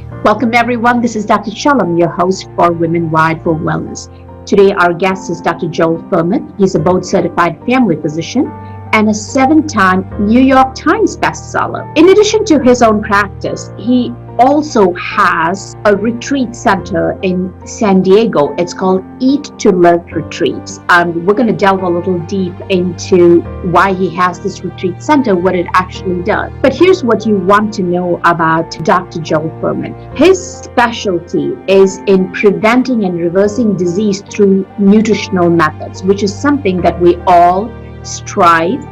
Welcome everyone, this is Dr. Chellam, your host for Women Wired for Wellness. Today our guest is Dr. Joel Fuhrman. He's a board-certified family physician and a 7-time New York Times bestseller. In addition to his own practice, he also has a retreat center in San Diego. It's called Eat to Live Retreats. We're going to delve a little deep into why he has this retreat center, what it actually does. But here's what you want to know about Dr. Joel Fuhrman. His specialty is in preventing and reversing disease through nutritional methods, which is something that we all strive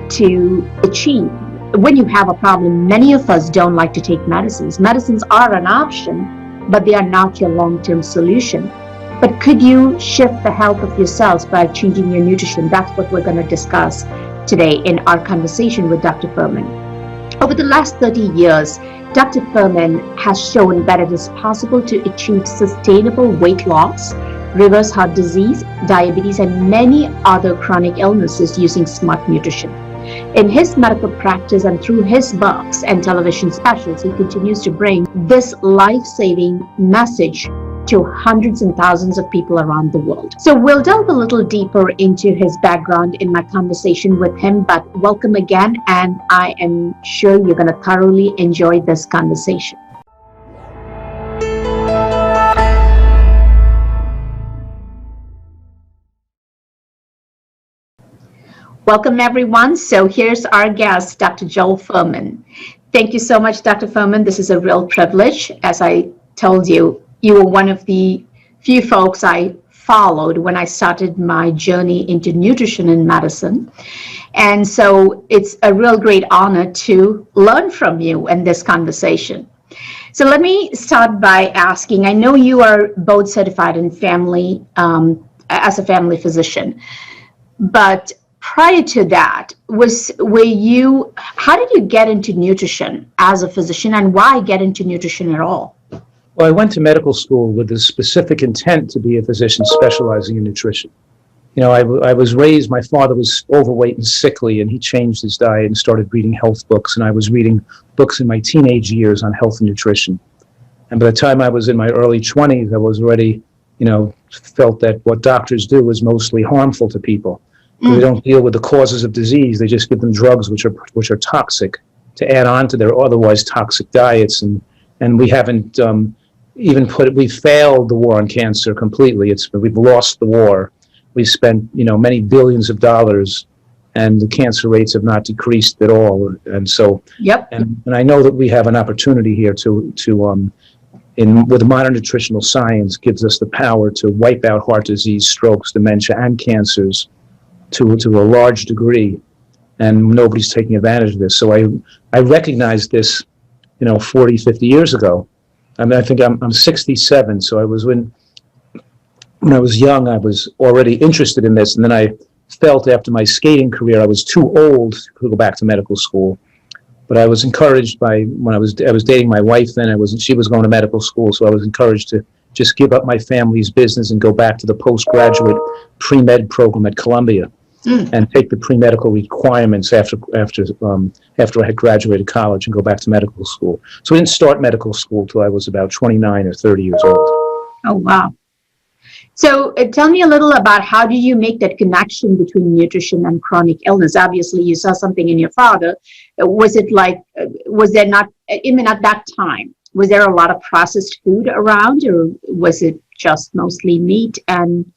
to achieve. When you have a problem, many of us don't like to take medicines. Medicines are an option, but they are not your long-term solution. But could you shift the health of your cells by changing your nutrition? That's what we're going to discuss today in our conversation with Dr. Fuhrman. Over the last 30 years, Dr. Fuhrman has shown that it is possible to achieve sustainable weight loss, reverse heart disease, diabetes, and many other chronic illnesses using smart nutrition. In his medical practice and through his books and television specials, he continues to bring this life-saving message to hundreds and thousands of people around the world. So we'll delve a little deeper into his background in my conversation with him, but welcome again, and I am sure you're going to thoroughly enjoy this conversation. Welcome, everyone. So here's our guest, Dr. Joel Fuhrman. Thank you so much, Dr. Fuhrman. This is a real privilege. As I told you, you were one of the few folks I followed when I started my journey into nutrition and medicine. And so it's a real great honor to learn from you in this conversation. So let me start by asking, I know you are board certified in family, as a family physician, but prior to that, how did you get into nutrition as a physician, and why get into nutrition at all? Well, I went to medical school with the specific intent to be a physician specializing in nutrition. You know, I was raised, my father was overweight and sickly, and he changed his diet and started reading health books, and I was reading books in my teenage years on health and nutrition. And by the time I was in my early 20s, I was already, felt that what doctors do is mostly harmful to people. They don't deal with the causes of disease. They just give them drugs which are toxic to add on to their otherwise toxic diets. And we haven't we failed the war on cancer completely. We've lost the war. We've spent many billions of dollars, and the cancer rates have not decreased at all. And so, and I know that we have an opportunity here with modern nutritional science gives us the power to wipe out heart disease, strokes, dementia, and cancers to a large degree, and nobody's taking advantage of this. So I recognized this, 40, 50 years ago. I mean, I think I'm 67, so I was when I was young, I was already interested in this, and then I felt after my skating career I was too old to go back to medical school. But I was encouraged when I was dating my wife then. She was going to medical school, so I was encouraged to just give up my family's business and go back to the postgraduate pre-med program at Columbia. And take the pre-medical requirements after I had graduated college and go back to medical school. So I didn't start medical school till I was about 29 or 30 years old. Oh, wow. So tell me a little about how did you make that connection between nutrition and chronic illness? Obviously, you saw something in your father. Was there not, at that time, was there a lot of processed food around, or was it just mostly meat and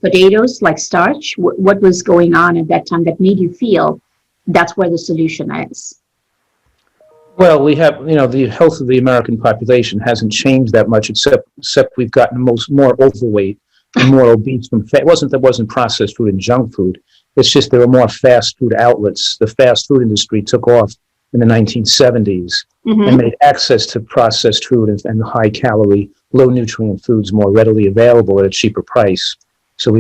potatoes, like starch? What was going on at that time that made you feel that's where the solution is? Well, we have, the health of the American population hasn't changed that much, except we've gotten more overweight and more obese from fat. There wasn't processed food and junk food. It's just there were more fast food outlets. The fast food industry took off in the 1970s and made access to processed food and high calorie, low nutrient foods more readily available at a cheaper price. So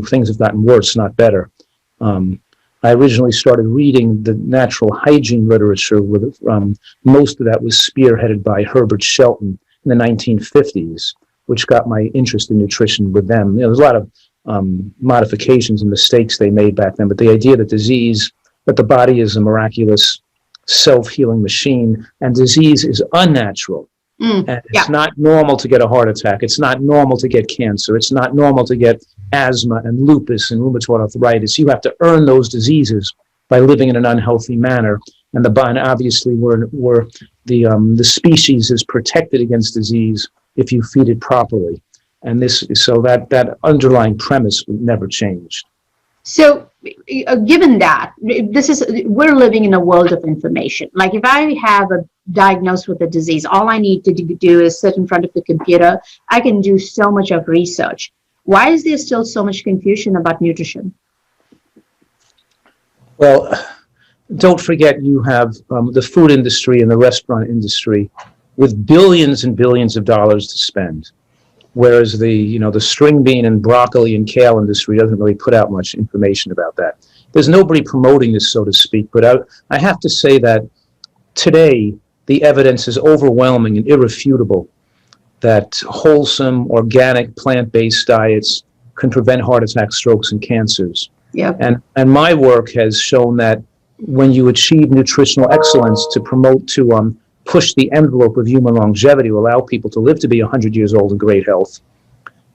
things have gotten worse, not better. I originally started reading the natural hygiene literature with most of that was spearheaded by Herbert Shelton in the 1950s, which got my interest in nutrition with them. There's a lot of modifications and mistakes they made back then, but the idea that the body is a miraculous self-healing machine and disease is unnatural. And it's not normal to get a heart attack. It's not normal to get cancer. It's not normal to get asthma and lupus and rheumatoid arthritis. You have to earn those diseases by living in an unhealthy manner. And obviously, the species is protected against disease if you feed it properly. And that underlying premise never changed. So, given that we're living in a world of information. Like if I have a diagnosed with a disease, all I need to do is sit in front of the computer. I can do so much of research. Why is there still so much confusion about nutrition? Well, don't forget you have the food industry and the restaurant industry with billions and billions of dollars to spend. Whereas the string bean and broccoli and kale industry doesn't really put out much information about that. There's nobody promoting this, so to speak, but I have to say that today the evidence is overwhelming and irrefutable that wholesome, organic, plant-based diets can prevent heart attacks, strokes, and cancers. Yep. And my work has shown that when you achieve nutritional excellence to push the envelope of human longevity to allow people to live to be 100 years old in great health,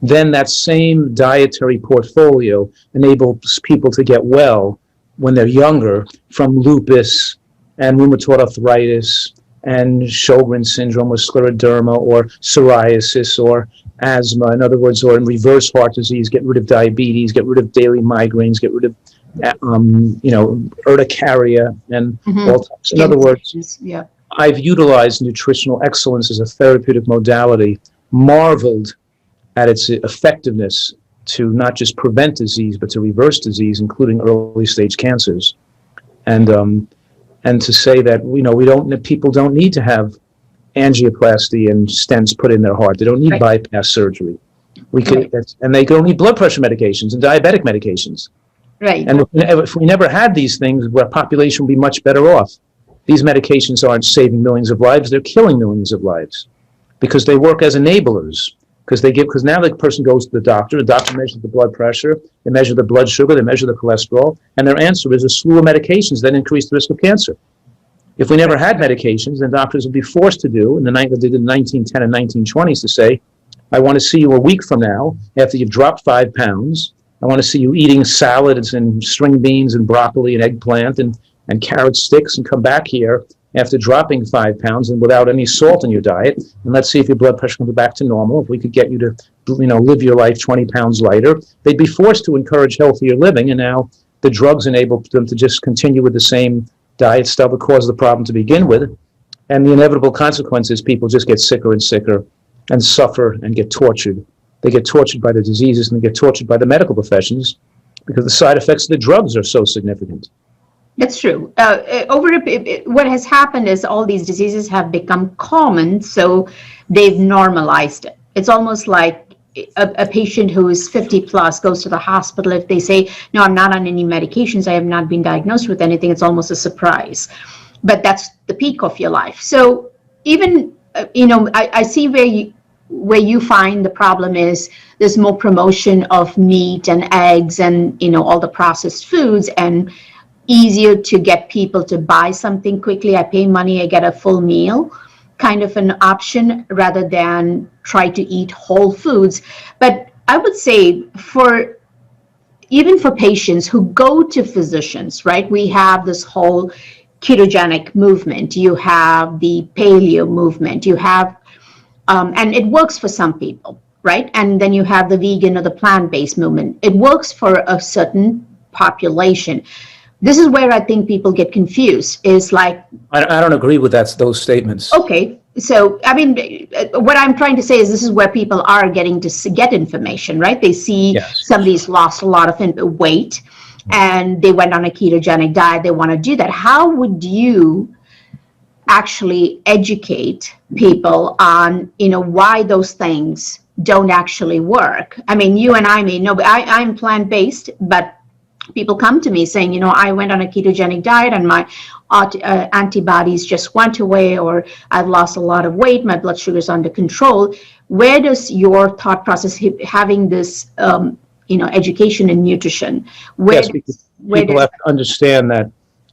then that same dietary portfolio enables people to get well when they're younger from lupus and rheumatoid arthritis and Sjogren's syndrome or scleroderma or psoriasis or asthma, in other words, or in reverse heart disease, get rid of diabetes, get rid of daily migraines, get rid of urticaria and all types. In other words, I've utilized nutritional excellence as a therapeutic modality, marveled at its effectiveness to not just prevent disease, but to reverse disease, including early stage cancers. And to say that, people don't need to have angioplasty and stents put in their heart. They don't need bypass surgery. And they don't need blood pressure medications and diabetic medications. Right. And if we never had these things, our population would be much better off. These medications aren't saving millions of lives, they're killing millions of lives because they work as enablers. Because now the person goes to the doctor measures the blood pressure, they measure the blood sugar, they measure the cholesterol, and their answer is a slew of medications that increase the risk of cancer. If we never had medications, then doctors would be forced to do, in the 1910 and 1920s, to say, I want to see you a week from now, after you've dropped 5 pounds, I want to see you eating salads and string beans and broccoli and eggplant and carrot sticks, and come back here after dropping 5 pounds and without any salt in your diet, and let's see if your blood pressure comes back to normal. If we could get you to, live your life 20 pounds lighter, they'd be forced to encourage healthier living, and now the drugs enable them to just continue with the same diet stuff that caused the problem to begin with, and the inevitable consequence is people just get sicker and sicker and suffer and get tortured. They get tortured by the diseases and they get tortured by the medical professions because the side effects of the drugs are so significant. That's true. What has happened is all these diseases have become common, so they've normalized it. It's almost like a patient who is 50 plus goes to the hospital. If they say, no, I'm not on any medications, I have not been diagnosed with anything, it's almost a surprise. But that's the peak of your life. So even, I see where you find the problem is there's more promotion of meat and eggs and, all the processed foods, and easier to get people to buy something quickly. I pay money, I get a full meal, kind of an option rather than try to eat whole foods. But I would say even for patients who go to physicians, right? We have this whole ketogenic movement. You have the paleo movement. You have, and it works for some people, right? And then you have the vegan or the plant-based movement. It works for a certain population. This is where I think people get confused. Is like, I don't agree with those statements. Okay, so what I'm trying to say is this is where people are getting to get information, right? They see somebody's lost a lot of weight, and they went on a ketogenic diet. They want to do that. How would you actually educate people on, why those things don't actually work? I mean, you and I may know, but I'm plant-based, but people come to me saying, I went on a ketogenic diet and my antibodies just went away, or I've lost a lot of weight, my blood sugar is under control. Where does your thought process, having this, education in nutrition, because people have to understand that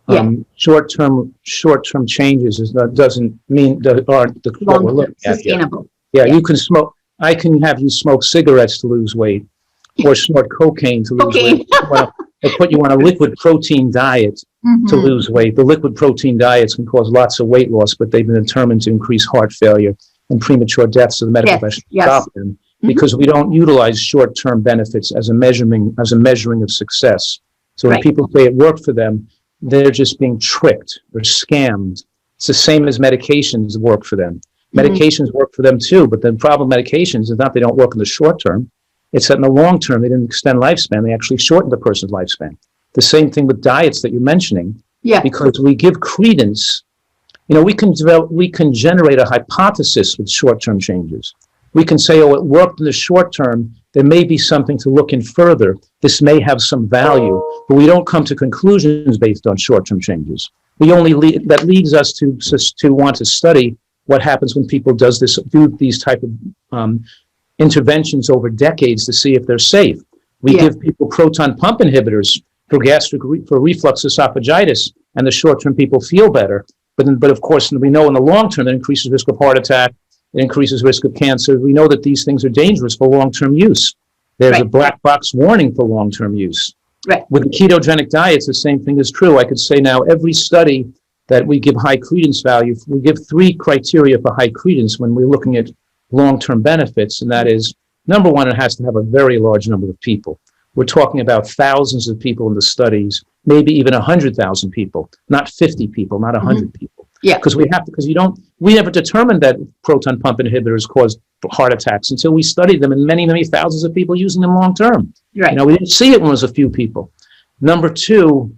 Yeah. Short-term changes doesn't mean that aren't what we're looking at here. Sustainable. Yeah, you can smoke. I can have you smoke cigarettes to lose weight, or snort cocaine to lose weight, or put you on a liquid protein diet to lose weight. The liquid protein diets can cause lots of weight loss, but they've been determined to increase heart failure and premature deaths. So the medical profession stop them because we don't utilize short-term benefits as a measuring of success. So when people say it worked for them, they're just being tricked. They're scammed. It's the same as medications work for them. Medications work for them too, but the problem with medications is not they don't work in the short term. It's that in the long term, they didn't extend lifespan. They actually shortened the person's lifespan. The same thing with diets that you're mentioning. Yeah. Because we give credence. We can generate a hypothesis with short-term changes. We can say, oh, it worked in the short term. There may be something to look in further. This may have some value, but we don't come to conclusions based on short-term changes. That leads us to want to study what happens when people do these type of interventions over decades to see if they're safe. We give people proton pump inhibitors for reflux esophagitis, and the short-term people feel better. But of course, we know in the long term, it increases risk of heart attack, it increases risk of cancer. We know that these things are dangerous for long-term use. There's a black box warning for long-term use. With the ketogenic diets, the same thing is true. I could say now every study that we give high credence value, we give 3 criteria for high credence when we're looking at long-term benefits, and that is, number one, it has to have a very large number of people. We're talking about thousands of people in the studies, maybe even 100,000 people, not 50 people, not 100 people. Yeah. Because we never determined that proton pump inhibitors cause heart attacks until we studied them in many, many thousands of people using them long term. Right. We didn't see it when it was a few people. Number 2,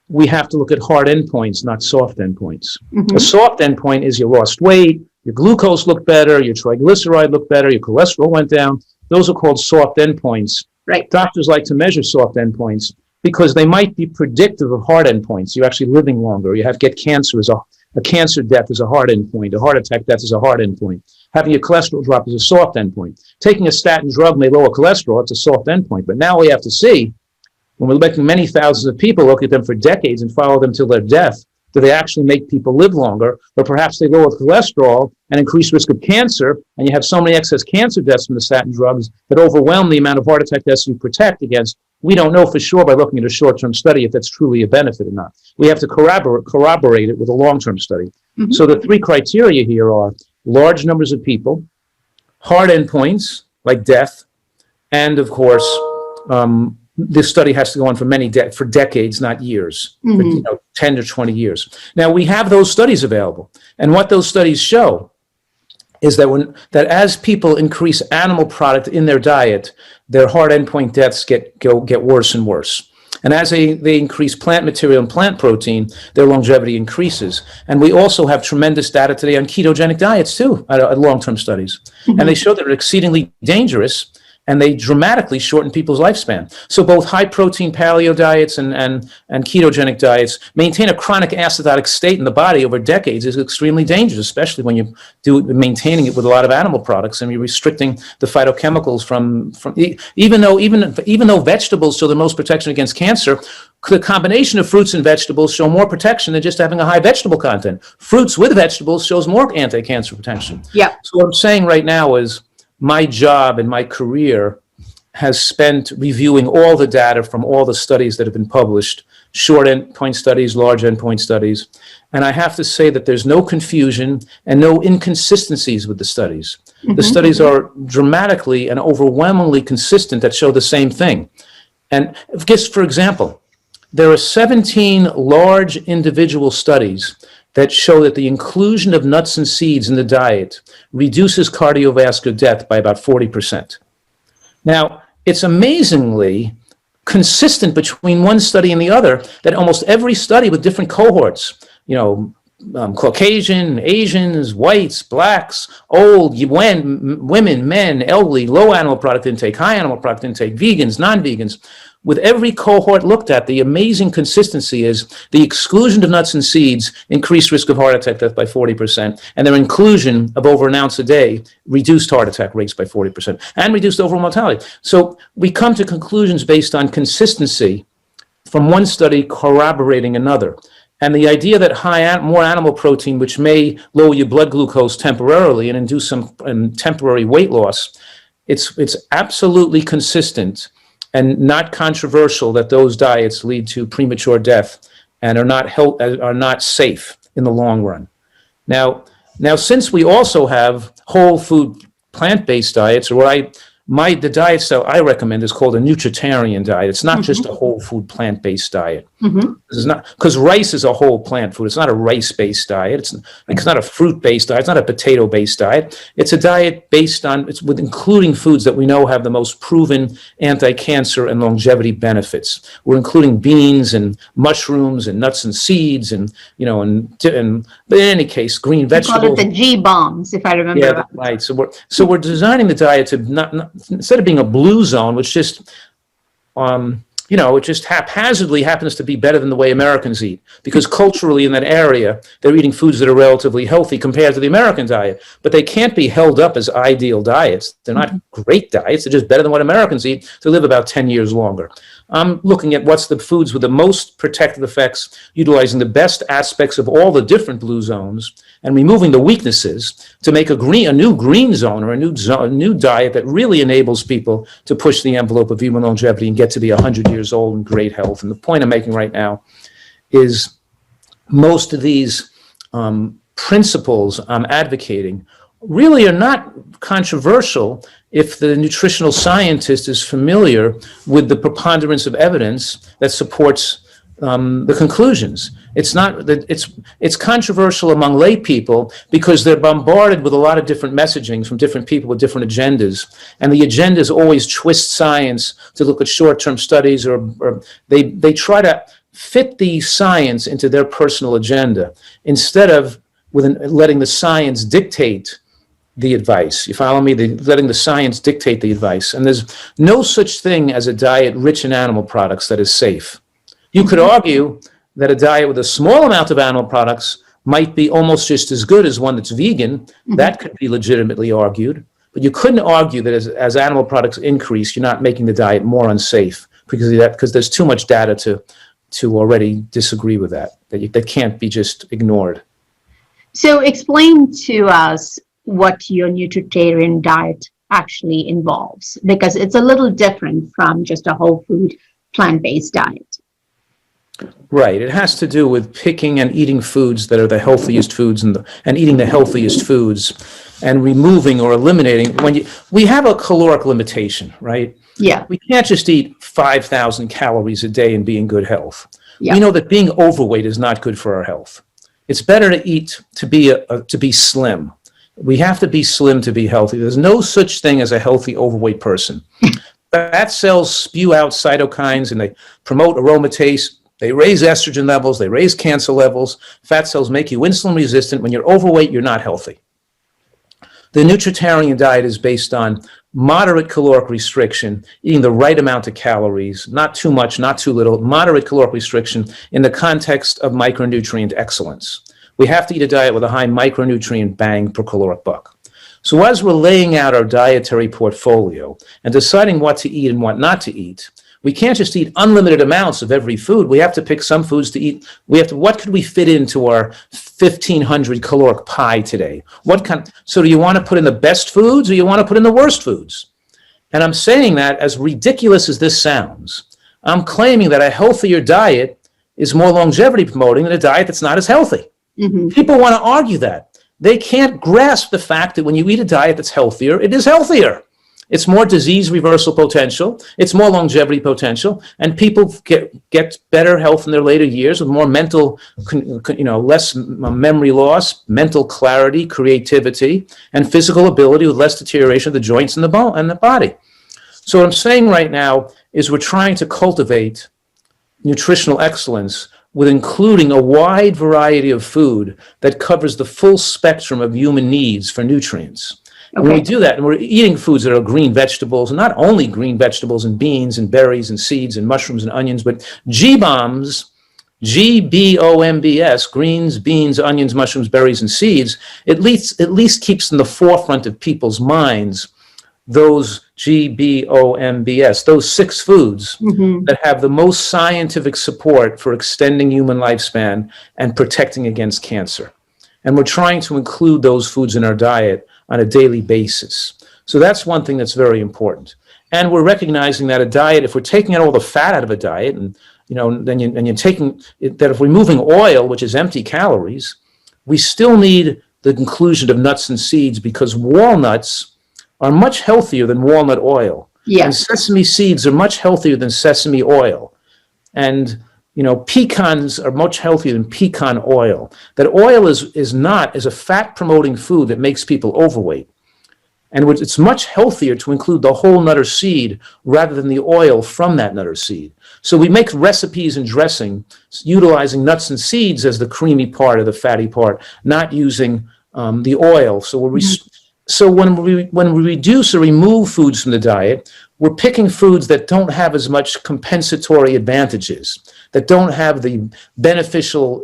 we have to look at hard endpoints, not soft endpoints. A soft endpoint is you lost weight, your glucose looked better, your triglyceride looked better, your cholesterol went down. Those are called soft endpoints. Right. Doctors like to measure soft endpoints because they might be predictive of hard endpoints. You're actually living longer. You get cancer as a cancer death is a hard endpoint. A heart attack death is a hard endpoint. Having your cholesterol drop is a soft endpoint. Taking a statin drug may lower cholesterol. It's a soft endpoint. But now we have to see, when we're making many thousands of people, look at them for decades and follow them till their death, do they actually make people live longer? Or perhaps they lower cholesterol and increase risk of cancer, and you have so many excess cancer deaths from the statin drugs that overwhelm the amount of heart attack deaths you protect against. We don't know for sure by looking at a short-term study if that's truly a benefit or not. We have to corroborate it with a long-term study. So the 3 criteria here are large numbers of people, hard endpoints like death, and of course, this study has to go on for decades, not years, for 10 to 20 years. Now, we have those studies available. And what those studies show is that as people increase animal product in their diet, their hard endpoint deaths get worse and worse. And as they increase plant material and plant protein, their longevity increases. And we also have tremendous data today on ketogenic diets too, at long-term studies. And they show that they're exceedingly dangerous, and they dramatically shorten people's lifespan. So both high-protein paleo diets and ketogenic diets maintain a chronic acidotic state in the body over decades is extremely dangerous, especially when you maintaining it with a lot of animal products and you're restricting the phytochemicals from even though vegetables show the most protection against cancer, the combination of fruits and vegetables show more protection than just having a high vegetable content. Fruits with vegetables shows more anti-cancer protection. Yeah. So what I'm saying right now is, my job and my career has spent reviewing all the data from all the studies that have been published, short endpoint studies, large endpoint studies. And I have to say that there's no confusion and no inconsistencies with the studies. The studies are dramatically and overwhelmingly consistent that show the same thing. And just for example, there are 17 large individual studies that show that the inclusion of nuts and seeds in the diet reduces cardiovascular death by about 40%. Now, it's amazingly consistent between one study and the other that almost every study with different cohorts, Caucasian, Asians, whites, blacks, old, women, men, elderly, low animal product intake, high animal product intake, vegans, non-vegans. With every cohort looked at, the amazing consistency is the exclusion of nuts and seeds increased risk of heart attack death by 40%, and their inclusion of over an ounce a day reduced heart attack rates by 40% and reduced overall mortality. So we come to conclusions based on consistency from one study corroborating another. And the idea that more animal protein, which may lower your blood glucose temporarily and induce some temporary weight loss, it's absolutely consistent and not controversial that those diets lead to premature death and are not safe in the long run. Now, since we also have whole food plant-based diets, or the diet style I recommend is called a Nutritarian diet. It's not just a whole food plant-based diet. This is not, because rice is a whole plant food. It's not a rice-based diet. It's not a fruit-based diet. It's not a potato-based diet. It's a diet based on, it's with including foods that we know have the most proven anti-cancer and longevity benefits. We're including beans and mushrooms and nuts and seeds and but in any case, green vegetables. You call it the G bombs, if I remember. Yeah, right. So we're designing the diet to not instead of being a blue zone, which just it just haphazardly happens to be better than the way Americans eat, because culturally in that area they're eating foods that are relatively healthy compared to the American diet, but they can't be held up as ideal diets. They're not great diets. They're just better than what Americans eat to live about 10 years longer. I'm looking at what's the foods with the most protective effects, utilizing the best aspects of all the different blue zones and removing the weaknesses to make a new green zone, or a new diet that really enables people to push the envelope of human longevity and get to be 100 years old in great health. And the point I'm making right now is most of these principles I'm advocating really are not controversial if the nutritional scientist is familiar with the preponderance of evidence that supports the conclusions. It's not that it's controversial among lay people because they're bombarded with a lot of different messaging from different people with different agendas, and the agendas always twist science to look at short-term studies, or they try to fit the science into their personal agenda instead of letting the science dictate the advice. You follow me? Letting the science dictate the advice. And there's no such thing as a diet rich in animal products that is safe. You could argue that a diet with a small amount of animal products might be almost just as good as one that's vegan. That could be legitimately argued. But you couldn't argue that as animal products increase, you're not making the diet more unsafe, because there's too much data to already disagree with that can't be just ignored. So explain to us what your Nutritarian diet actually involves, because it's a little different from just a whole food plant-based diet. Right. It has to do with picking and eating foods that are the healthiest foods and eating the healthiest foods and removing or eliminating. We have a caloric limitation, right? Yeah. We can't just eat 5,000 calories a day and be in good health. Yeah. We know that being overweight is not good for our health. It's better to eat to be slim. We have to be slim to be healthy. There's no such thing as a healthy overweight person. Fat cells spew out cytokines and they promote aromatase. They raise estrogen levels, they raise cancer levels. Fat cells make you insulin resistant. When you're overweight, you're not healthy. The Nutritarian diet is based on moderate caloric restriction, eating the right amount of calories, not too much, not too little, moderate caloric restriction in the context of micronutrient excellence. We have to eat a diet with a high micronutrient bang per caloric buck. So as we're laying out our dietary portfolio and deciding what to eat and what not to eat, we can't just eat unlimited amounts of every food. We have to pick some foods to eat. What could we fit into our 1,500 caloric pie today? So do you want to put in the best foods or you want to put in the worst foods? And I'm saying that, as ridiculous as this sounds, I'm claiming that a healthier diet is more longevity promoting than a diet that's not as healthy. Mm-hmm. People want to argue that. They can't grasp the fact that when you eat a diet that's healthier, it is healthier. It's more disease reversal potential, it's more longevity potential, and people get better health in their later years with more mental, less memory loss, mental clarity, creativity, and physical ability with less deterioration of the joints and the bone and the body. So what I'm saying right now is we're trying to cultivate nutritional excellence with including a wide variety of food that covers the full spectrum of human needs for nutrients. Okay. When we do that, and we're eating foods that are green vegetables, and not only green vegetables and beans and berries and seeds and mushrooms and onions, but G-bombs, G-B-O-M-B-S, greens, beans, onions, mushrooms, berries, and seeds, at least keeps in the forefront of people's minds those GBOMBS, those 6 foods that have the most scientific support for extending human lifespan and protecting against cancer. And we're trying to include those foods in our diet on a daily basis. So that's one thing that's very important. And we're recognizing that a diet, if we're taking out all the fat out of a diet, and then you're taking that, if we're removing oil, which is empty calories, we still need the inclusion of nuts and seeds, because walnuts are much healthier than walnut oil. Yes. And sesame seeds are much healthier than sesame oil. And pecans are much healthier than pecan oil. That oil is a fat promoting food that makes people overweight. And it's much healthier to include the whole nut or seed rather than the oil from that nut or seed. So we make recipes and dressing utilizing nuts and seeds as the creamy part or the fatty part, not using the oil. So so when we reduce or remove foods from the diet, we're picking foods that don't have as much compensatory advantages, that don't have the beneficial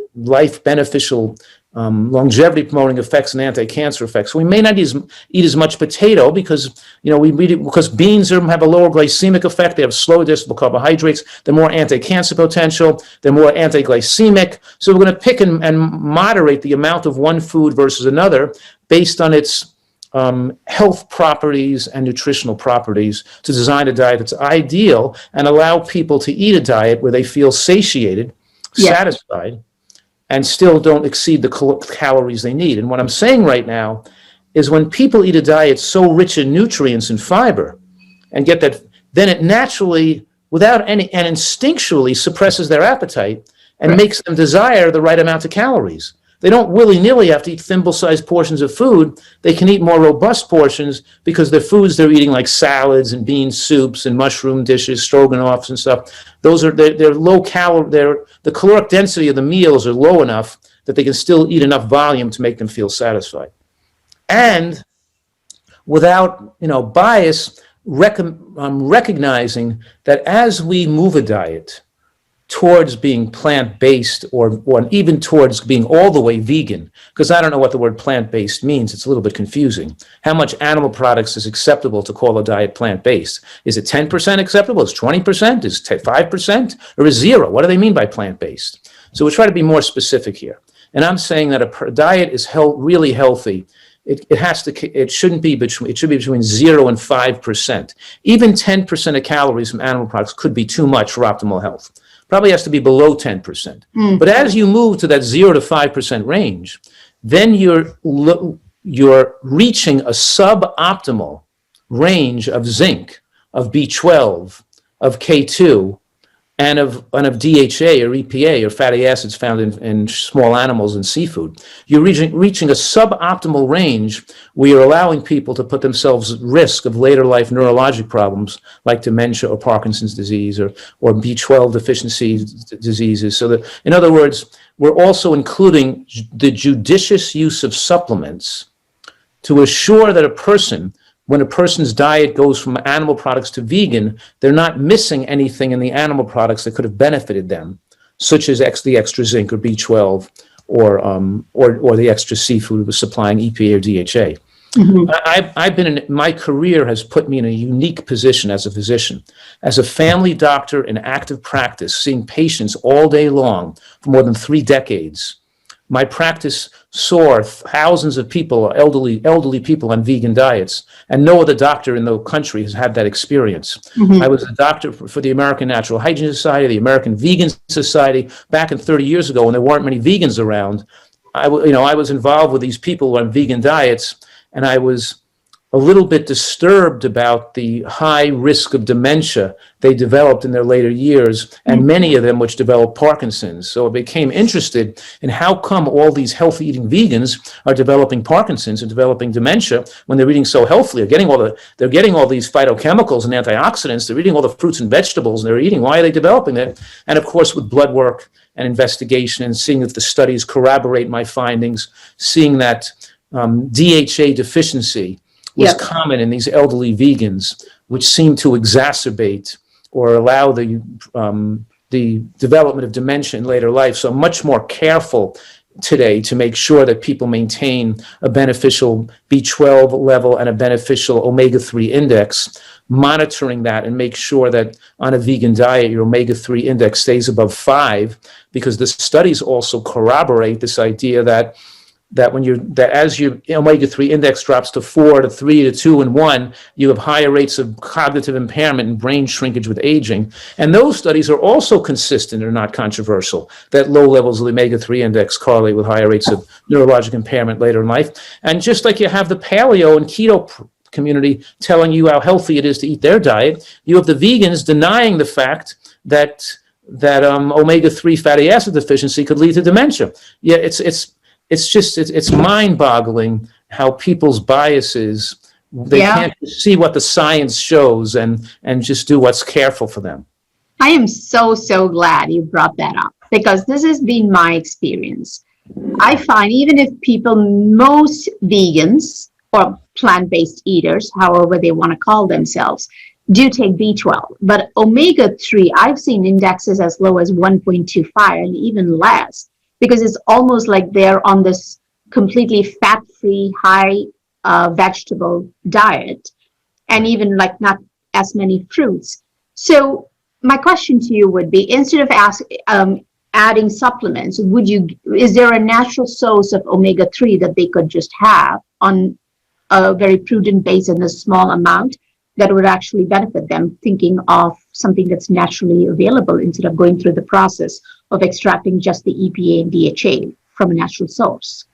longevity promoting effects and anti-cancer effects. So we may not eat as much potato because because beans have a lower glycemic effect. They have slow digestible carbohydrates. They're more anti-cancer potential. They're more anti-glycemic. So we're going to pick and moderate the amount of one food versus another based on its health properties and nutritional properties to design a diet that's ideal and allow people to eat a diet where they feel satiated, satisfied, and still don't exceed the calories they need. And what I'm saying right now is when people eat a diet so rich in nutrients and fiber and get that, then it naturally, without any, and instinctually suppresses their appetite and makes them desire the right amount of calories. They don't willy-nilly have to eat thimble-sized portions of food. They can eat more robust portions because the foods they're eating, like salads and bean soups and mushroom dishes, stroganoffs and stuff, they're low calorie. The caloric density of the meals are low enough that they can still eat enough volume to make them feel satisfied. And without bias, recognizing that as we move a diet towards being plant-based or even towards being all the way vegan, because I don't know what the word plant-based means. It's a little bit confusing. How much animal products is acceptable to call a diet plant-based? Is it 10% acceptable? Is 20%? Is 5%? Or is 0? What do they mean by plant-based? So we try to be more specific here. And I'm saying that a diet is really healthy. It should be between 0 and 5%. Even 10% of calories from animal products could be too much for optimal health. Probably has to be below 10%. But as you move to that 0 to 5% range, then you're reaching a suboptimal range of zinc, of B12, of K2, and of DHA or EPA or fatty acids found in small animals and seafood. You're reaching a suboptimal range where you're allowing people to put themselves at risk of later life neurologic problems like dementia or Parkinson's disease or B12 deficiency diseases. So that, in other words, we're also including the judicious use of supplements to assure that when a person's diet goes from animal products to vegan, they're not missing anything in the animal products that could have benefited them, such as the extra zinc or B12 or the extra seafood was supplying EPA or DHA. My career has put me in a unique position as a physician, as a family doctor in active practice, seeing patients all day long for more than 3 decades. My practice saw thousands of people, elderly people on vegan diets, and no other doctor in the country has had that experience. I was a doctor for the American Natural Hygiene Society, the American Vegan Society, back in 30 years ago when there weren't many vegans around. I was involved with these people on vegan diets, and I was a little bit disturbed about the high risk of dementia they developed in their later years, and many of them which developed Parkinson's. So I became interested in how come all these healthy eating vegans are developing Parkinson's and developing dementia when they're eating so healthily. They're getting all these phytochemicals and antioxidants. They're eating all the fruits and vegetables and they're eating. Why are they developing that? And of course, with blood work and investigation and seeing if the studies corroborate my findings, seeing that DHA deficiency was common in these elderly vegans, which seemed to exacerbate or allow the development of dementia in later life. So I'm much more careful today to make sure that people maintain a beneficial B12 level and a beneficial omega-3 index, monitoring that and make sure that on a vegan diet, your omega-3 index stays above 5, because the studies also corroborate this idea that as your omega-3 index drops to 4 to 3 to 2 and 1, you have higher rates of cognitive impairment and brain shrinkage with aging. And those studies are also consistent or not controversial, that low levels of the omega-3 index correlate with higher rates of neurologic impairment later in life. And just like you have the paleo and keto community telling you how healthy it is to eat their diet, you have the vegans denying the fact that omega-3 fatty acid deficiency could lead to dementia. Yeah, it's mind-boggling how people's biases, they can't see what the science shows and just do what's careful for them. I am so glad you brought that up, because this has been my experience. I find even if most vegans or plant-based eaters, however they want to call themselves, do take B12, but omega-3, I've seen indexes as low as 1.25 and even less, because it's almost like they're on this completely fat-free, high vegetable diet, and even like not as many fruits. So my question to you would be, instead of adding supplements, is there a natural source of omega-3 that they could just have on a very prudent base in a small amount that would actually benefit them, thinking of something that's naturally available instead of going through the process of extracting just the EPA and DHA from a natural source?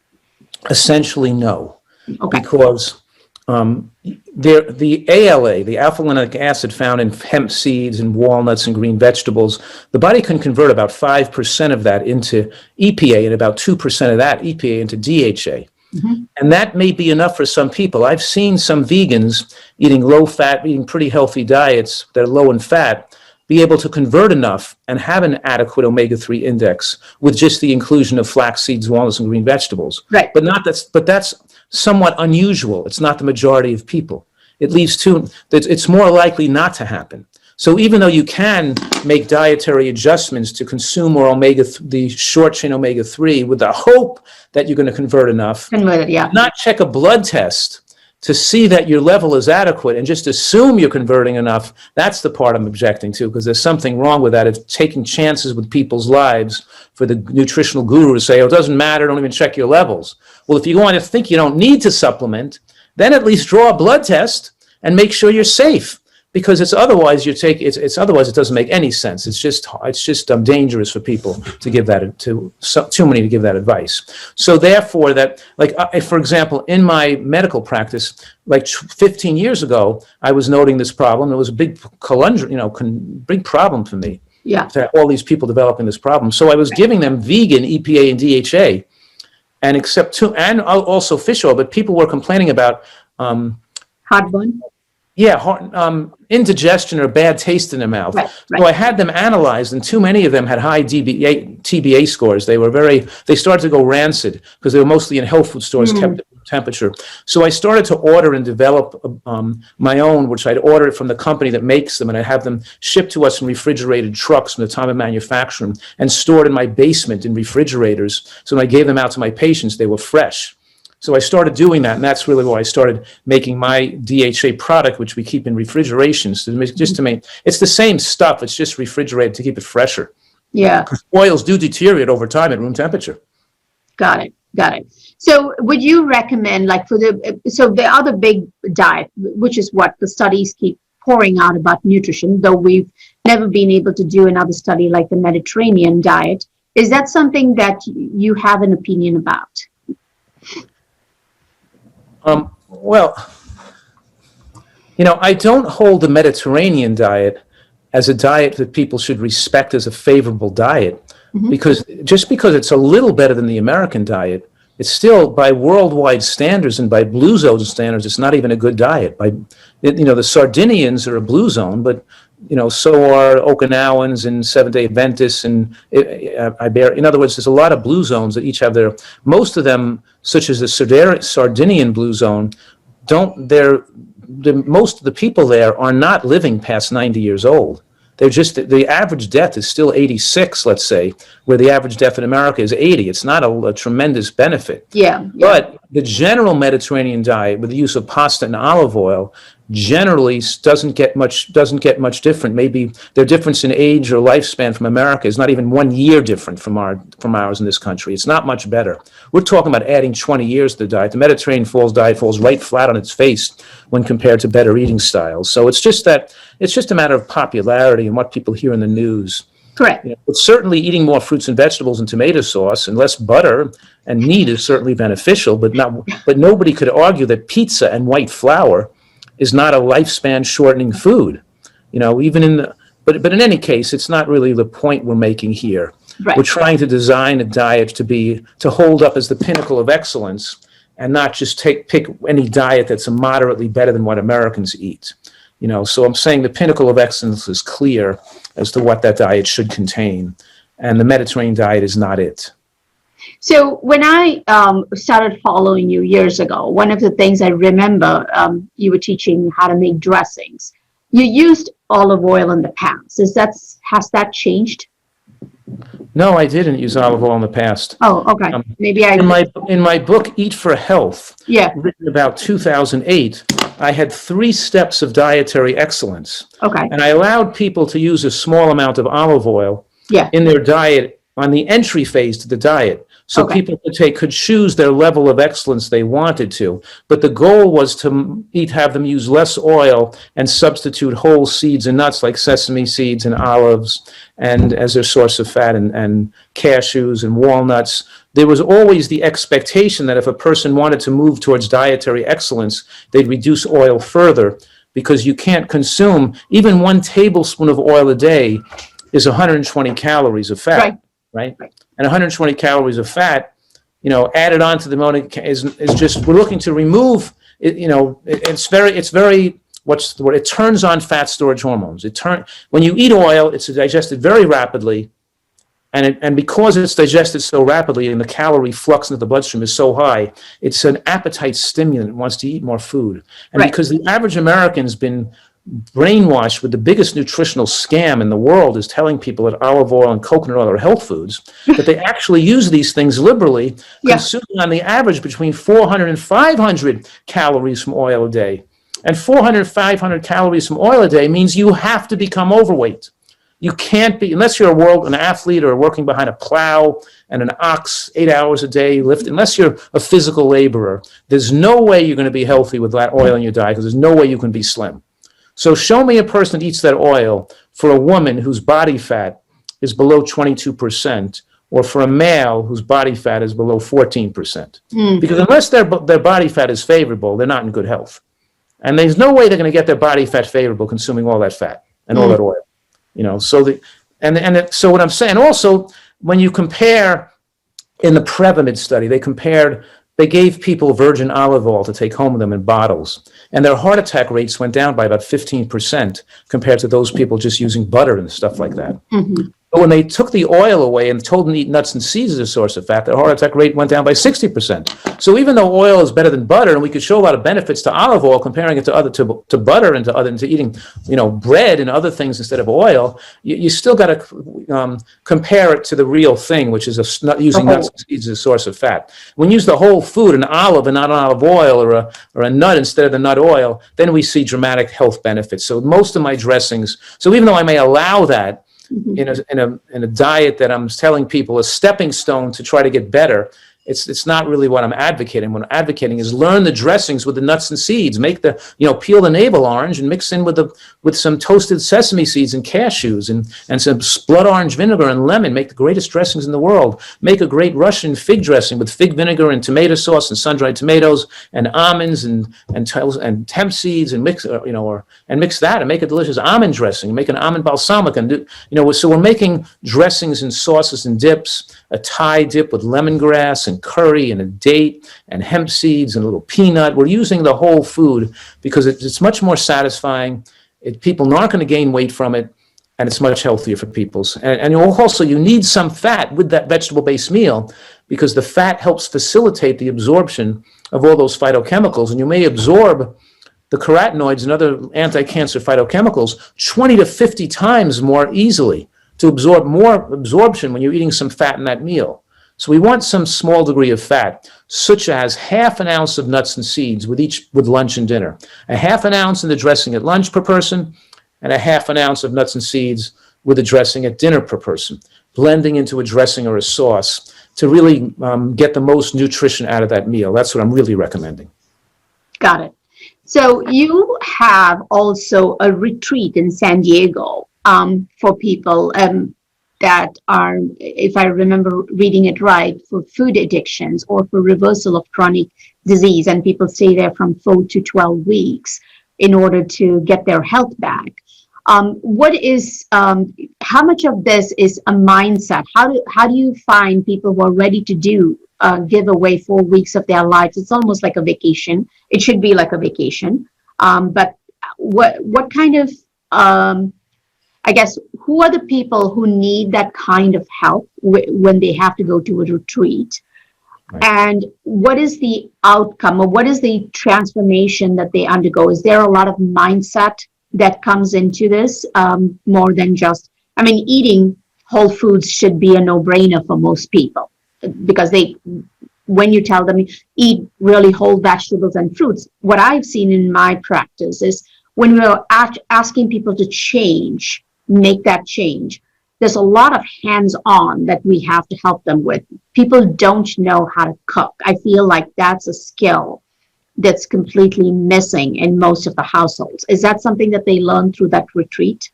Essentially, no. Okay. Because the ALA, the alpha-linoleic acid found in hemp seeds and walnuts and green vegetables, the body can convert about 5% of that into EPA and about 2% of that EPA into DHA. Mm-hmm. And that may be enough for some people. I've seen some vegans eating low-fat, eating pretty healthy diets that are low in fat, be able to convert enough and have an adequate omega-3 index with just the inclusion of flax seeds, walnuts, and green vegetables. Right. But that's somewhat unusual. It's not the majority of people. It's more likely not to happen. So even though you can make dietary adjustments to consume more the short chain omega-3 with the hope that you're going to convert enough, not check a blood test to see that your level is adequate and just assume you're converting enough, that's the part I'm objecting to, because there's something wrong with that. It's taking chances with people's lives for the nutritional guru to say, oh, it doesn't matter, don't even check your levels. Well, if you want to think you don't need to supplement, then at least draw a blood test and make sure you're safe. Because otherwise it doesn't make any sense. It's just dangerous for people to give that too many to give that advice. So therefore, for example, in my medical practice, like 15 years ago, I was noting this problem. It was a big big problem for me. Yeah. All these people developing this problem. So I was giving them vegan EPA and DHA, and also fish oil. But people were complaining about heartburn. Yeah, indigestion or bad taste in their mouth. Right. So I had them analyzed, and too many of them had high TBA scores. They started to go rancid because they were mostly in health food stores kept at room temperature. So I started to order and develop my own, which I'd order it from the company that makes them, and I'd have them shipped to us in refrigerated trucks from the time of manufacturing and stored in my basement in refrigerators. So when I gave them out to my patients, they were fresh. So I started doing that, and that's really why I started making my DHA product, which we keep in refrigeration. So it's the same stuff, it's just refrigerated to keep it fresher. Yeah. Oils do deteriorate over time at room temperature. Got it. So would you recommend, the other big diet, which is what the studies keep pouring out about nutrition, though we've never been able to do another study like the Mediterranean diet, is that something that you have an opinion about? I don't hold the Mediterranean diet as a diet that people should respect as a favorable diet, because it's a little better than the American diet, it's still, by worldwide standards and by Blue Zone standards, it's not even a good diet. The Sardinians are a Blue Zone, but so are Okinawans and Seventh-day Adventists and Iberia. In other words, there's a lot of Blue Zones that each have most of them, such as the Sardinian Blue Zone, most of the people there are not living past 90 years old. They're just, the average death is still 86, let's say, where the average death in America is 80. It's not a tremendous benefit. Yeah. But the general Mediterranean diet with the use of pasta and olive oil generally doesn't get much different. Maybe their difference in age or lifespan from America is not even 1 year different from ours in this country. It's not much better. We're talking about adding 20 years to the diet. The Mediterranean diet falls right flat on its face when compared to better eating styles. So it's just a matter of popularity and what people hear in the news. Correct. But certainly eating more fruits and vegetables and tomato sauce and less butter and meat is certainly beneficial, but nobody could argue that pizza and white flour is not a lifespan shortening food. But in any case, it's not really the point we're making here. Right. We're trying to design a diet to hold up as the pinnacle of excellence and not just pick any diet that's moderately better than what Americans eat. So I'm saying the pinnacle of excellence is clear as to what that diet should contain, and the Mediterranean diet is not it. So when I started following you years ago, one of the things I remember, you were teaching how to make dressings. You used olive oil in the past. Has that changed? No, I didn't use olive oil in the past. Oh, okay. Maybe I... In my book, Eat for Health, written about 2008, I had 3 steps of dietary excellence. Okay. And I allowed people to use a small amount of olive oil in their diet on the entry phase to the diet. So people could choose their level of excellence they wanted to. But the goal was to have them use less oil and substitute whole seeds and nuts like sesame seeds and olives and as their source of fat and cashews and walnuts. There was always the expectation that if a person wanted to move towards dietary excellence, they'd reduce oil further, because you can't consume, even 1 tablespoon of oil a day is 120 calories of fat, right? And 120 calories of fat, added on to the amount is just, we're looking to remove it. It's very what's the word? It turns on fat storage hormones. When you eat oil, it's digested very rapidly, and because it's digested so rapidly and the calorie flux into the bloodstream is so high, it's an appetite stimulant. It wants to eat more food, and because the average American's been brainwashed with the biggest nutritional scam in the world is telling people that olive oil and coconut oil are health foods, that they actually use these things liberally, consuming on the average between 400 and 500 calories from oil a day. And 400, 500 calories from oil a day means you have to become overweight. You can't be, unless you're an athlete or working behind a plow and an ox 8 hours a day, unless you're a physical laborer, there's no way you're going to be healthy with that oil in your diet, because there's no way you can be slim. So show me a person that eats that oil for a woman whose body fat is below 22%, or for a male whose body fat is below 14%. Because unless their body fat is favorable, they're not in good health. And there's no way they're going to get their body fat favorable consuming all that fat and all that oil. So what I'm saying, also, when you compare, in the Prevamid study, they gave people virgin olive oil to take home with them in bottles, and their heart attack rates went down by about 15% compared to those people just using butter and stuff like that. But when they took the oil away and told them to eat nuts and seeds as a source of fat, their heart attack rate went down by 60%. So even though oil is better than butter, and we could show a lot of benefits to olive oil comparing it to butter and to eating bread and other things instead of oil, you still got to compare it to the real thing, which is using nuts and seeds as a source of fat. When you use the whole food, an olive and not olive oil, or a nut instead of the nut oil, then we see dramatic health benefits. So most of my dressings, so even though I may allow that, in a diet that I'm telling people a stepping stone to try to get better, it's not really what I'm advocating. What I'm advocating is learn the dressings with the nuts and seeds. Make peel the navel orange and mix in with some toasted sesame seeds and cashews and some blood orange vinegar and lemon. Make the greatest dressings in the world. Make a great Russian fig dressing with fig vinegar and tomato sauce and sun-dried tomatoes and almonds and hemp seeds, and mix that and make a delicious almond dressing. Make an almond balsamic so we're making dressings and sauces and dips. A Thai dip with lemongrass and curry and a date and hemp seeds and a little peanut. We're using the whole food because it's much more satisfying. People aren't going to gain weight from it, and it's much healthier for people. And also, you need some fat with that vegetable-based meal, because the fat helps facilitate the absorption of all those phytochemicals. And you may absorb the carotenoids and other anti-cancer phytochemicals 20 to 50 times more easily to absorb more absorption when you're eating some fat in that meal. So we want some small degree of fat, such as half an ounce of nuts and seeds with lunch and dinner, a half an ounce in the dressing at lunch per person, and a half an ounce of nuts and seeds with a dressing at dinner per person, blending into a dressing or a sauce to really get the most nutrition out of that meal. That's what I'm really recommending. Got it. So you have also a retreat in San Diego for people that are, if I remember reading it right, for food addictions or for reversal of chronic disease, and people stay there from 4 to 12 weeks in order to get their health back. What is, how much of this is a mindset? How do you find people who are ready to give away 4 weeks of their lives? It's almost like a vacation. It should be like a vacation. But what kind of, I guess, who are the people who need that kind of help when they have to go to a retreat? Right. And what is the outcome, or what is the transformation that they undergo? Is there a lot of mindset that comes into this, more than just, I mean, eating whole foods should be a no-brainer for most people, because when you tell them eat really whole vegetables and fruits, what I've seen in my practice is when we're asking people to make that change, there's a lot of hands-on that we have to help them with. People don't know how to cook. I feel like that's a skill that's completely missing in most of the households. Is that something that they learn through that retreat?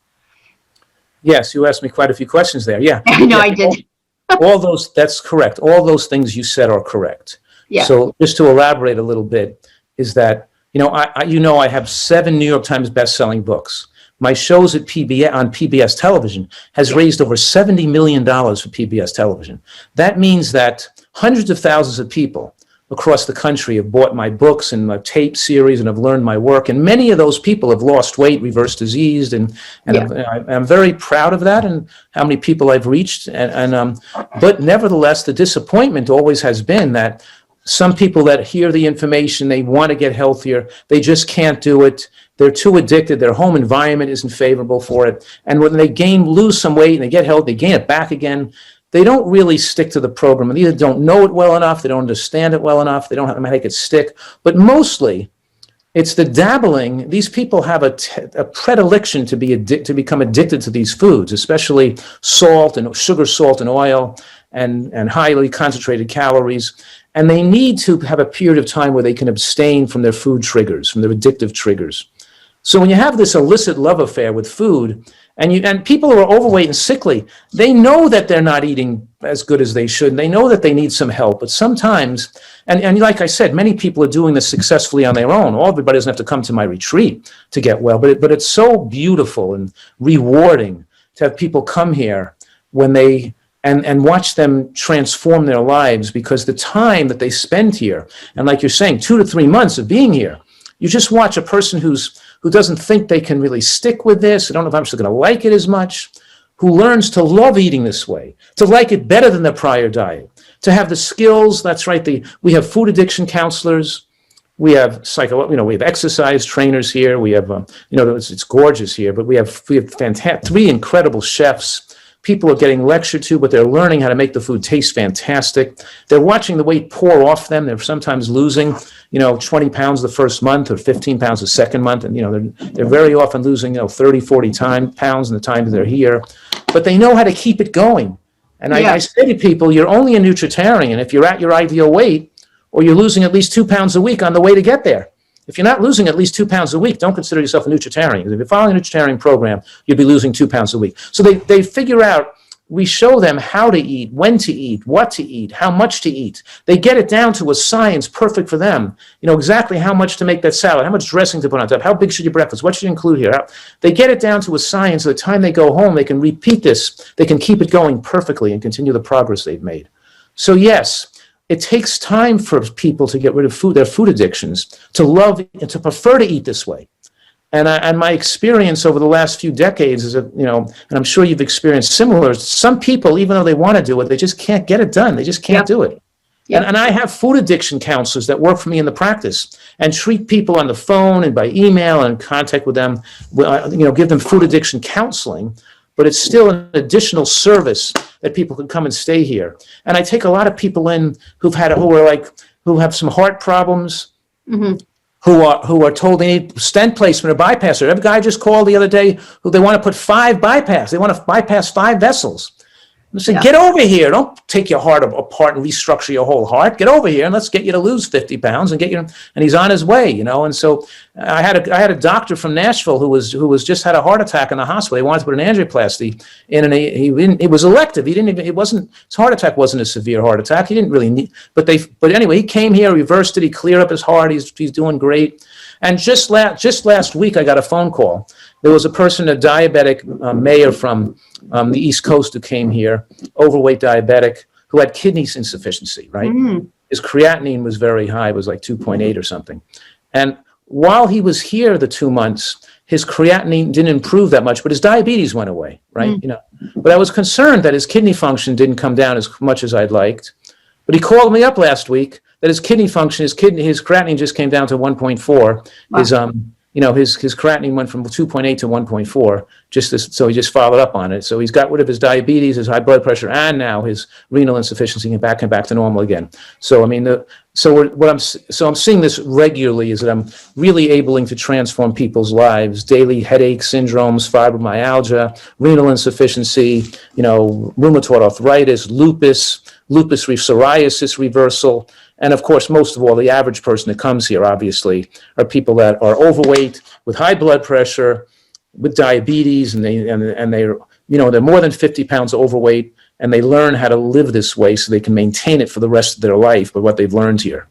Yes, you asked me quite a few questions there. Yeah. No, I did. All those, that's correct. All those things you said are correct. Yeah. So just to elaborate a little bit, is that, I have 7 New York Times best-selling books. My shows at PBS television has raised over $70 million for PBS television. That means that hundreds of thousands of people across the country have bought my books and my tape series and have learned my work. And many of those people have lost weight, reversed disease, and I'm very proud of that and how many people I've reached. But nevertheless, the disappointment always has been that some people that hear the information, they want to get healthier, they just can't do it. They're too addicted. Their home environment isn't favorable for it. And when they lose some weight and they get healthy, they gain it back again. They don't really stick to the program. They either don't know it well enough, they don't understand it well enough, they don't know how to make it stick. But mostly, it's the dabbling. These people have a predilection to become addicted to these foods, especially salt and sugar, salt and oil, and highly concentrated calories. And they need to have a period of time where they can abstain from their food triggers, from their addictive triggers. So when you have this illicit love affair with food, and people who are overweight and sickly, they know that they're not eating as good as they should. And they know that they need some help. But sometimes, and like I said, many people are doing this successfully on their own. Everybody doesn't have to come to my retreat to get well. But it's so beautiful and rewarding to have people come here when they and watch them transform their lives, because the time that they spend here, and like you're saying, 2 to 3 months of being here, you just watch a person who doesn't think they can really stick with this, I don't know if I'm still going to like it as much, who learns to love eating this way, to like it better than their prior diet, to have the skills. That's right. We have food addiction counselors. We have we have exercise trainers here. We have, it's gorgeous here, but we have fantastic 3 incredible chefs. People are getting lectured to, but they're learning how to make the food taste fantastic. They're watching the weight pour off them. They're sometimes losing, 20 pounds the first month or 15 pounds the second month. And, they're very often losing, 30, 40 pounds in the time that they're here. But they know how to keep it going. And I say to people, you're only a nutritarian if you're at your ideal weight, or you're losing at least 2 pounds a week on the way to get there. If you're not losing at least 2 pounds a week, don't consider yourself a nutritarian. Because if you're following a nutritarian program, you'll be losing 2 pounds a week. So they figure out, we show them how to eat, when to eat, what to eat, how much to eat. They get it down to a science perfect for them. Exactly how much to make that salad, how much dressing to put on top, how big should your breakfast, what should you include here. They get it down to a science. So the time they go home, they can repeat this. They can keep it going perfectly and continue the progress they've made. So yes, it takes time for people to get rid of their food addictions, to love and to prefer to eat this way. And my experience over the last few decades is that, and I'm sure you've experienced similar, some people, even though they want to do it, they just can't get it done. They just can't do it. Yeah. And I have food addiction counselors that work for me in the practice and treat people on the phone and by email and contact with them, give them food addiction counseling, but it's still an additional service that people can come and stay here. And I take a lot of people in who have some heart problems, who are told they need stent placement or bypass. Or every guy just called the other day who they want to put 5 bypass. They want to bypass 5 vessels. I said, get over here. Don't take your heart apart and restructure your whole heart. Get over here and let's get you to lose 50 pounds and get you. And he's on his way, And so I had a doctor from Nashville who was just had a heart attack in the hospital. He wanted to put an angioplasty in, and it was elective. His heart attack wasn't a severe heart attack. He didn't really need, but anyway, he came here, reversed it. He cleared up his heart. He's doing great. And just last week, I got a phone call. There was a person, a diabetic mayor from the East Coast who came here, overweight diabetic, who had kidney insufficiency, right? His creatinine was very high. It was like 2.8 or something. And while he was here the 2 months, his creatinine didn't improve that much, but his diabetes went away, right? But I was concerned that his kidney function didn't come down as much as I'd liked. But he called me up last week that his kidney function, his creatinine just came down to 1.4. Wow. His creatinine went from 2.8 to 1.4. So he just followed up on it. So he's got rid of his diabetes, his high blood pressure, and now his renal insufficiency and back to normal again. So I'm seeing this regularly is that I'm really able to transform people's lives. Daily headache syndromes, fibromyalgia, renal insufficiency, rheumatoid arthritis, lupus psoriasis reversal. And of course, most of all, the average person that comes here, obviously, are people that are overweight, with high blood pressure, with diabetes, and they're more than 50 pounds overweight, and they learn how to live this way so they can maintain it for the rest of their life with what they've learned here.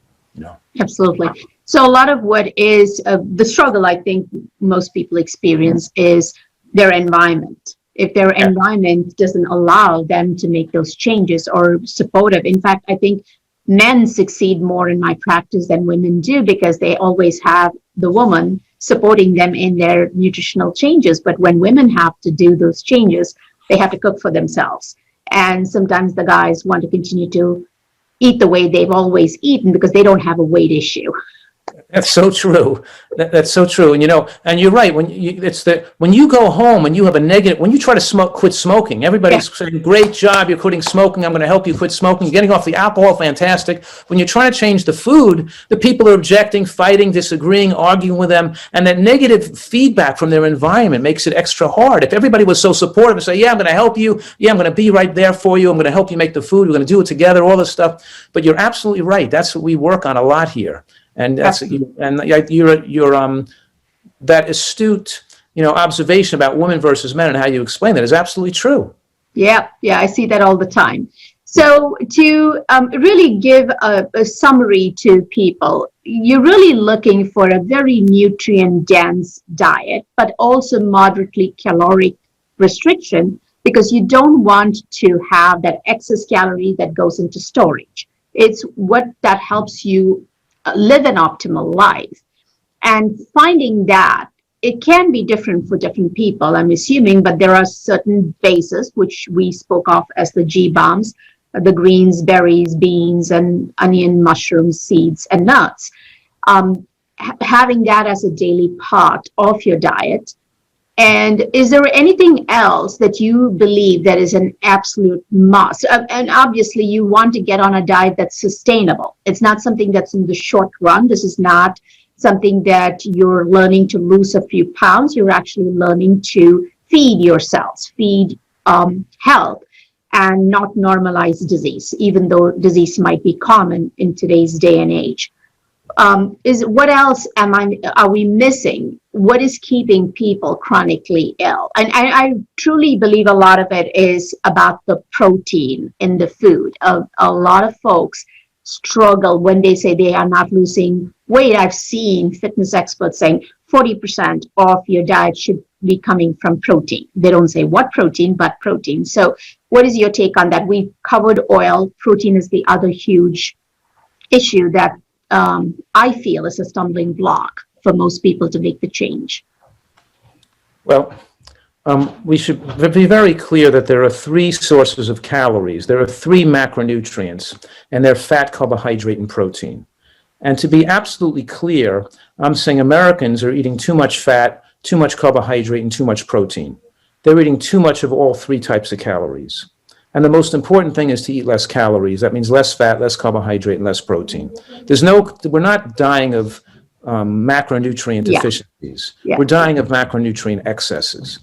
Absolutely. So a lot of what is the struggle, I think most people experience, is their environment. If their environment doesn't allow them to make those changes or supportive. In fact, I think men succeed more in my practice than women do because they always have the woman supporting them in their nutritional changes. But when women have to do those changes, they have to cook for themselves. And sometimes the guys want to continue to eat the way they've always eaten because they don't have a weight issue. That's so true. That's so true. And you're right. When you go home and you have a negative, when you try to quit smoking, everybody's saying, great job, you're quitting smoking. I'm going to help you quit smoking. Getting off the alcohol, fantastic. When you're trying to change the food, the people are objecting, fighting, disagreeing, arguing with them. And that negative feedback from their environment makes it extra hard. If everybody was so supportive and say, yeah, I'm going to help you. Yeah, I'm going to be right there for you. I'm going to help you make the food. We're going to do it together, all this stuff. But you're absolutely right. That's what we work on a lot here. And that's that astute, observation about women versus men and how you explain that is absolutely true. Yeah, I see that all the time. So to really give a summary to people, you're really looking for a very nutrient-dense diet, but also moderately caloric restriction because you don't want to have that excess calorie that goes into storage. It's what that helps you live an optimal life. And finding that it can be different for different people, I'm assuming, but there are certain bases which we spoke of as the G bombs, the greens, berries, beans, and onion, mushrooms, seeds, and nuts. Having that as a daily part of your diet. And is there anything else that you believe that is an absolute must? And obviously, you want to get on a diet that's sustainable. It's not something that's in the short run. This is not something that you're learning to lose a few pounds. You're actually learning to feed yourselves, feed health, and not normalize disease, even though disease might be common in today's day and age. What else are we missing? What is keeping people chronically ill? And I truly believe a lot of it is about the protein in the food. A lot of folks struggle when they say they are not losing weight. I've seen fitness experts saying 40% of your diet should be coming from protein. They don't say what protein, but protein. So what is your take on that? We've covered oil. Protein is the other huge issue that I feel is a stumbling block for most people to make the change. Well, We should be very clear that there are three sources of calories. There are three macronutrients, and they're fat, carbohydrate, and protein. And to be absolutely clear, I'm saying Americans are eating too much fat, too much carbohydrate, and too much protein. They're eating too much of all three types of calories. And the most important thing is to eat less calories. That means less fat, less carbohydrate, and less protein. We're not dying of macronutrient deficiencies. Yeah. We're dying of macronutrient excesses.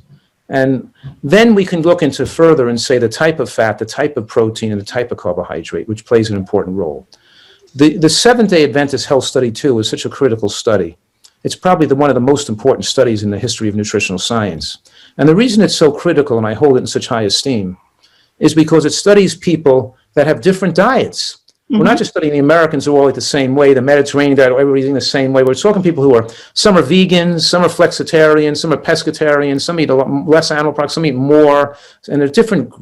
And then we can look into further and say the type of fat, the type of protein, and the type of carbohydrate, which plays an important role. The Seventh-day Adventist Health Study 2 is such a critical study. It's probably one of the most important studies in the history of nutritional science. And the reason it's so critical, and I hold it in such high esteem, is because it studies people that have different diets. Mm-hmm. We're not just studying the Americans who all eat the same way, the Mediterranean diet, everybody's eating the same way. We're talking people who are, some are vegans, some are flexitarians, some are pescatarians, some eat a lot less animal products, some eat more, and they're different,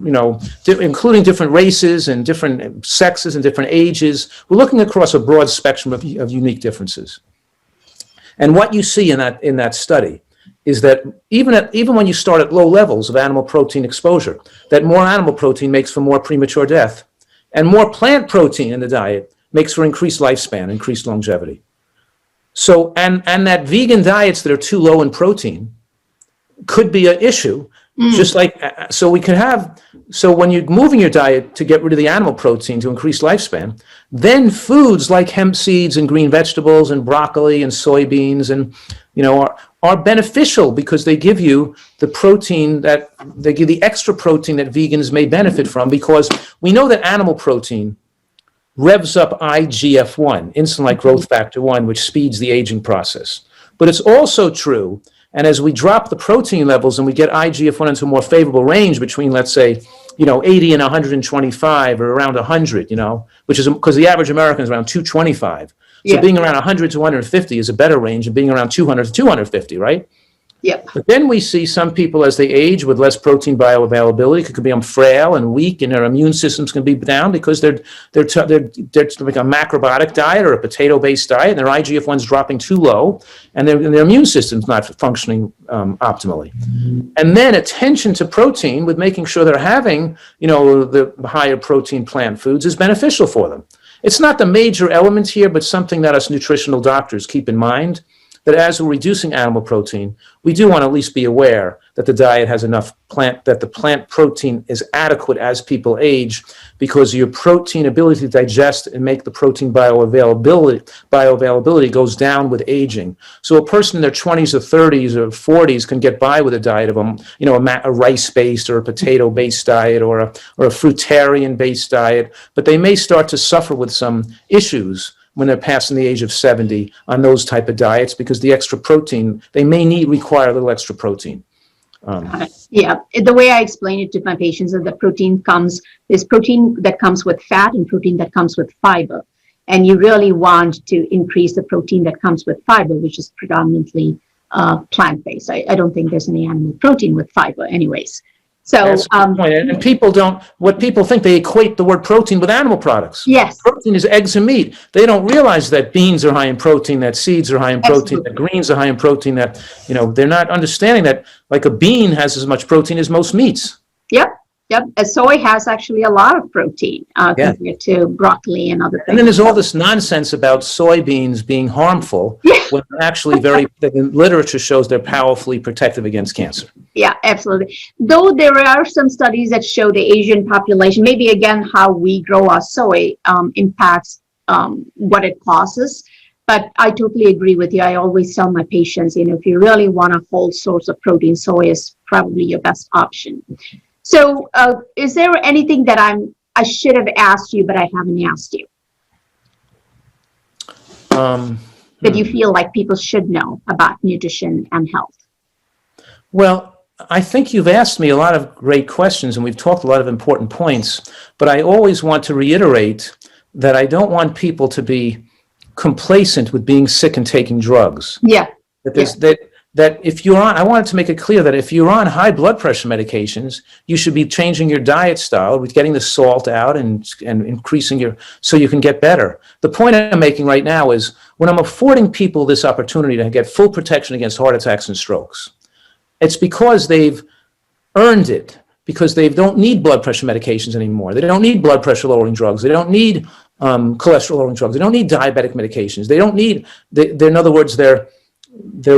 including different races and different sexes and different ages. We're looking across a broad spectrum of unique differences. And what you see in that study is that even when you start at low levels of animal protein exposure, that more animal protein makes for more premature death. And more plant protein in the diet makes for increased lifespan, increased longevity. So, and that vegan diets that are too low in protein could be an issue. Just like, so when you're moving your diet to get rid of the animal protein to increase lifespan, then foods like hemp seeds and green vegetables and broccoli and soybeans and, are beneficial because they give you the protein they give the extra protein that vegans may benefit from, because we know that animal protein revs up IGF-1, insulin-like growth factor 1, which speeds the aging process. But it's also true, and as we drop the protein levels and we get IGF-1 into a more favorable range between, let's say, 80 and 125 or around 100, which is because the average American is around 225. So being around 100 to 150 is a better range than being around 200 to 250, right? Yeah. But then we see some people as they age with less protein bioavailability could become frail and weak, and their immune systems can be down because they're like a macrobiotic diet or a potato-based diet, and their IGF-1's dropping too low, and their immune system's not functioning optimally. And then attention to protein with making sure they're having, the higher protein plant foods is beneficial for them. It's not the major element here, but something that us nutritional doctors keep in mind, that as we're reducing animal protein, we do want to at least be aware that the diet has enough that the plant protein is adequate as people age, because your protein ability to digest and make the protein bioavailability goes down with aging. So a person in their 20s or 30s or 40s can get by with a diet of a rice-based or a potato-based diet or a fruitarian-based diet, but they may start to suffer with some issues when they're passing the age of 70 on those type of diets, because the extra protein, they may require a little extra protein. The way I explain it to my patients is that there's protein that comes with fat and protein that comes with fiber. And you really want to increase the protein that comes with fiber, which is predominantly plant-based. I don't think there's any animal protein with fiber anyways. So, and people think they equate the word protein with animal products. Yes. Protein is eggs and meat. They don't realize that beans are high in protein, that seeds are high in protein, Absolutely. That greens are high in protein, that, they're not understanding that like a bean has as much protein as most meats. Yep. Soy has actually a lot of protein compared to broccoli and other things. And then there's all this nonsense about soybeans being harmful when actually the literature shows they're powerfully protective against cancer. Yeah, absolutely. Though there are some studies that show the Asian population, maybe again how we grow our soy impacts what it causes. But I totally agree with you. I always tell my patients, if you really want a whole source of protein, soy is probably your best option. So is there anything that I should have asked you, but I haven't asked you? That you feel like people should know about nutrition and health? Well, I think you've asked me a lot of great questions, and we've talked a lot of important points, but I always want to reiterate that I don't want people to be complacent with being sick and taking drugs. Yeah. That if you're on, I wanted to make it clear that if you're on high blood pressure medications, you should be changing your diet style with getting the salt out and increasing so you can get better. The point I'm making right now is when I'm affording people this opportunity to get full protection against heart attacks and strokes, it's because they've earned it because they don't need blood pressure medications anymore. They don't need blood pressure lowering drugs. They don't need cholesterol lowering drugs. They don't need diabetic medications. They don't need, in other words, their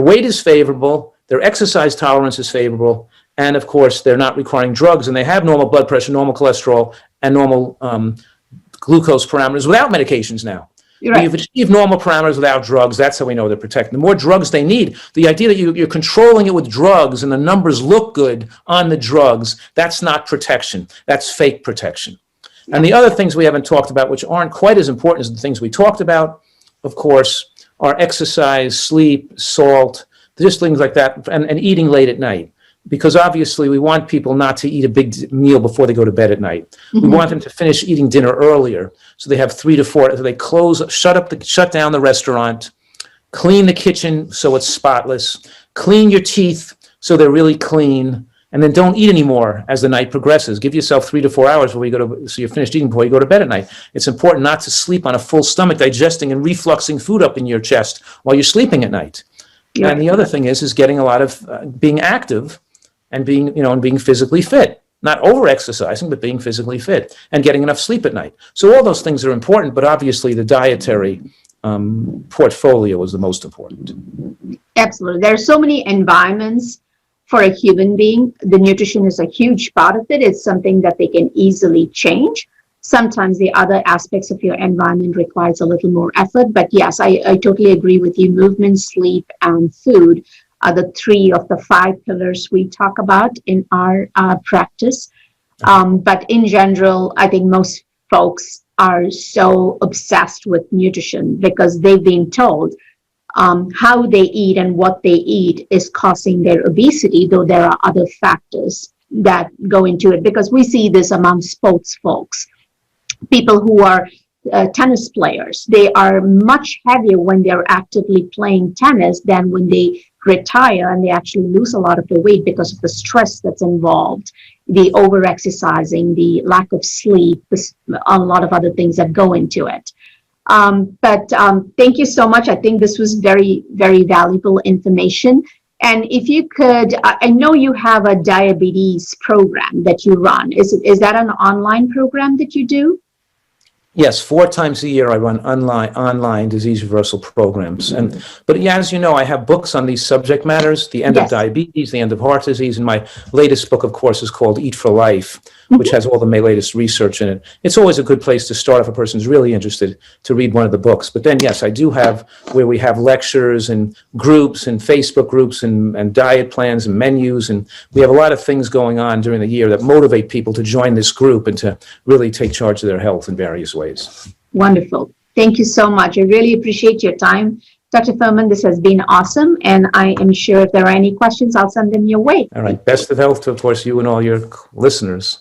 weight is favorable, their exercise tolerance is favorable, and of course, they're not requiring drugs, and they have normal blood pressure, normal cholesterol, and normal glucose parameters without medications now. Right. We've achieved normal parameters without drugs. That's how we know they're protected. The more drugs they need, the idea that you're controlling it with drugs and the numbers look good on the drugs, that's not protection. That's fake protection. And the other things we haven't talked about, which aren't quite as important as the things we talked about, of course, are exercise, sleep, salt, just things like that, and eating late at night. Because obviously we want people not to eat a big meal before they go to bed at night. Mm-hmm. We want them to finish eating dinner earlier. So they have 3 to 4, so they shut down the restaurant, clean the kitchen so it's spotless, clean your teeth so they're really clean, and then don't eat anymore as the night progresses. Give yourself 3 to 4 hours before you so you're finished eating before you go to bed at night. It's important not to sleep on a full stomach, digesting and refluxing food up in your chest while you're sleeping at night. Yeah. And the other thing is getting a lot of being active and being physically fit, not over exercising, but being physically fit and getting enough sleep at night. So all those things are important, but obviously the dietary portfolio is the most important. Absolutely. There are so many environments for a human being. The nutrition is a huge part of it. It's something that they can easily change. Sometimes the other aspects of your environment requires a little more effort. But yes, I totally agree with you. Movement, sleep, and food are the 3 of the 5 pillars we talk about in our practice. But in general, I think most folks are so obsessed with nutrition because they've been told how they eat and what they eat is causing their obesity, though there are other factors that go into it. Because we see this among sports folks, people who are tennis players. They are much heavier when they're actively playing tennis than when they retire, and they actually lose a lot of the weight because of the stress that's involved, the over-exercising, the lack of sleep, a lot of other things that go into it. But thank you so much. I think this was very, very valuable information. And if you could, I know you have a diabetes program that you run. Is that an online program that you do? Yes, 4 times a year I run online disease reversal programs. But yeah, as you know, I have books on these subject matters, the end of diabetes, the end of heart disease, and my latest book, of course, is called Eat for Life, which has all the latest research in it. It's always a good place to start if a person's really interested to read one of the books. But then, yes, I do have where we have lectures and groups and Facebook groups and diet plans and menus, and we have a lot of things going on during the year that motivate people to join this group and to really take charge of their health in various ways. Wonderful. Thank you so much. I really appreciate your time. Dr. Fuhrman, this has been awesome, and I am sure if there are any questions, I'll send them your way. All right. Best of health to, of course, you and all your listeners.